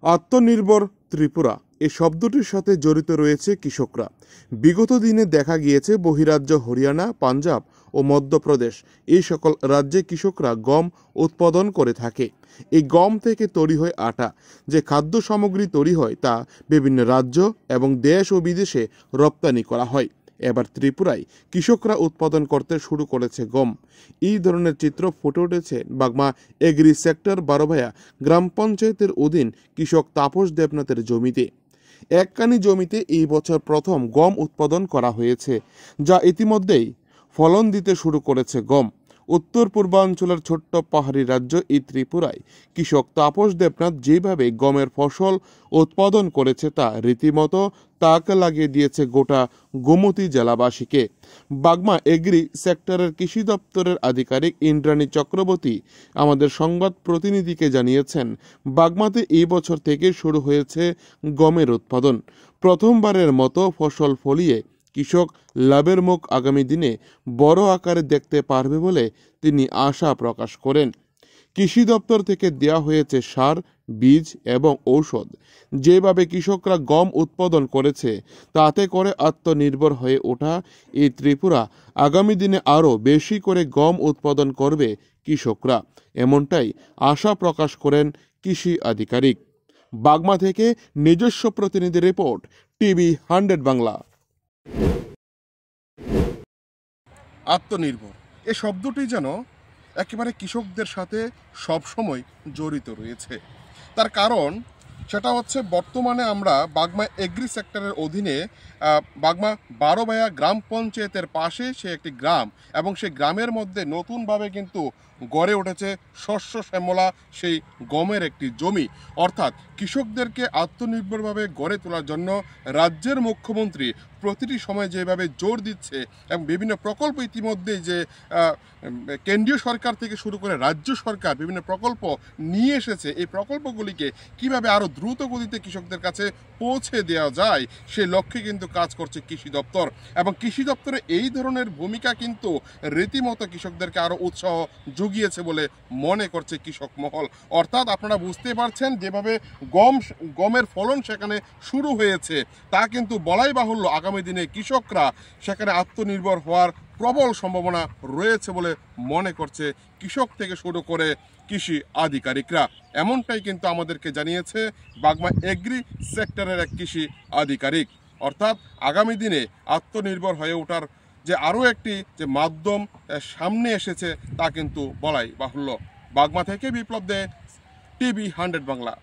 আত্মনির্ভর ত্রিপুরা এই শব্দটির সাথে জড়িত রয়েছে কৃষকরা। বিগত দিনে দেখা গিয়েছে বহিরাজ্য হরিয়ানা, পাঞ্জাব ও মধ্যপ্রদেশ এই সকল রাজ্যে কৃষকরা গম উৎপাদন করে থাকে। এই গম থেকে তৈরি হয় আটা। যে খাদ্য সামগ্রী তৈরি হয় তা বিভিন্ন রাজ্য এবং দেশ ও বিদেশে রপ্তানি করা হয়। এবার ত্রিপুরায় কৃষকরা উৎপাদন করতে শুরু করেছে গম। এই ধরনের চিত্র ফুটে উঠেছে বাগমা এগ্রি সেক্টর 12 গ্রাম পঞ্চায়েতের অধীন কৃষক তাপস দেবনাথের জমিতে। এককানি জমিতে এই বছর প্রথম গম উৎপাদন করা হয়েছে, যা ইতিমধ্যেই ফলন দিতে শুরু করেছে গম। উত্তর পূর্বাঞ্চলের ছোট্ট পাহাড়ি রাজ্য এই ত্রিপুরায় কৃষক তাপস দেবনাথ যেভাবে গমের ফসল উৎপাদন করেছে তা রীতিমতো তাক লাগিয়ে দিয়েছে গোটা গোমতী জেলাবাসীকে। বাগমা এগ্রি সেক্টরের কৃষি দপ্তরের আধিকারিক ইন্দ্রাণী চক্রবর্তী আমাদের সংবাদ প্রতিনিধিকে জানিয়েছেন, বাগমাতে এই বছর থেকে শুরু হয়েছে গমের উৎপাদন। প্রথমবারের মতো ফসল ফলিয়ে কৃষক লাভের মুখ আগামী দিনে বড় আকারে দেখতে পারবে বলে তিনি আশা প্রকাশ করেন। কৃষি দপ্তর থেকে দেওয়া হয়েছে সার, বীজ এবং ঔষধ। যেভাবে কৃষকরা গম উৎপাদন করেছে তাতে করে আত্মনির্ভর হয়ে ওঠা এই ত্রিপুরা আগামী দিনে আরও বেশি করে গম উৎপাদন করবে কৃষকরা, এমনটাই আশা প্রকাশ করেন কৃষি আধিকারিক। বাগমা থেকে নিজস্ব প্রতিনিধি রিপোর্ট, টিভি 100 বাংলা। আত্মনির্ভর এই শব্দটি যেন একেবারে কৃষকদের সাথে সবসময় জড়িত রয়েছে। তার কারণ সেটা হচ্ছে বর্তমানে আমরা বাগমা এগ্রি সেক্টরের অধীনে বাগমা 12 গ্রাম পঞ্চায়েতের পাশে সে একটি গ্রাম, এবং সেই গ্রামের মধ্যে নতুনভাবে কিন্তু গড়ে উঠেছে শস্য শ্যামলা সেই গমের একটি জমি। অর্থাৎ কৃষকদেরকে আত্মনির্ভরভাবে গড়ে তোলার জন্য রাজ্যের মুখ্যমন্ত্রী প্রতিটি সময় যেভাবে জোর দিচ্ছে এবং বিভিন্ন প্রকল্প ইতিমধ্যেই যে কেন্দ্রীয় সরকার থেকে শুরু করে রাজ্য সরকার বিভিন্ন প্রকল্প নিয়ে এসেছে, এই প্রকল্পগুলিকে কিভাবে আরও দ্রুত গতিতে কৃষকদের কাছে পৌঁছে দেওয়া যায় সেই লক্ষ্যে কিন্তু কাজ করছে কৃষি দপ্তর। এবং কৃষি দপ্তরে এই ধরনের ভূমিকা কিন্তু রীতিমতো কৃষকদেরকে আরও উৎসাহ জুগিয়েছে বলে মনে করছে কৃষক মহল। অর্থাৎ আপনারা বুঝতে পারছেন যেভাবে গমের ফলন সেখানে শুরু হয়েছে তা কিন্তু বলাই বাহুল্য আগামী দিনে কৃষকরা সেখানে আত্মনির্ভর হওয়ার প্রবল সম্ভাবনা রয়েছে বলে মনে করছে কৃষক থেকে শুরু করে কৃষি আধিকারিকরা। এমনটাই কিন্তু আমাদেরকে জানিয়েছে বাগমা এগ্রি সেক্টরের এক কৃষি আধিকারিক। অর্থাৎ আগামী দিনে আত্মনির্ভর হয়ে ওঠার যে আরও একটি যে মাধ্যম সামনে এসেছে তা কিন্তু বলাই বাহুল্য। বাগমা থেকে বিপ্লব দে, টিভি 100 বাংলা।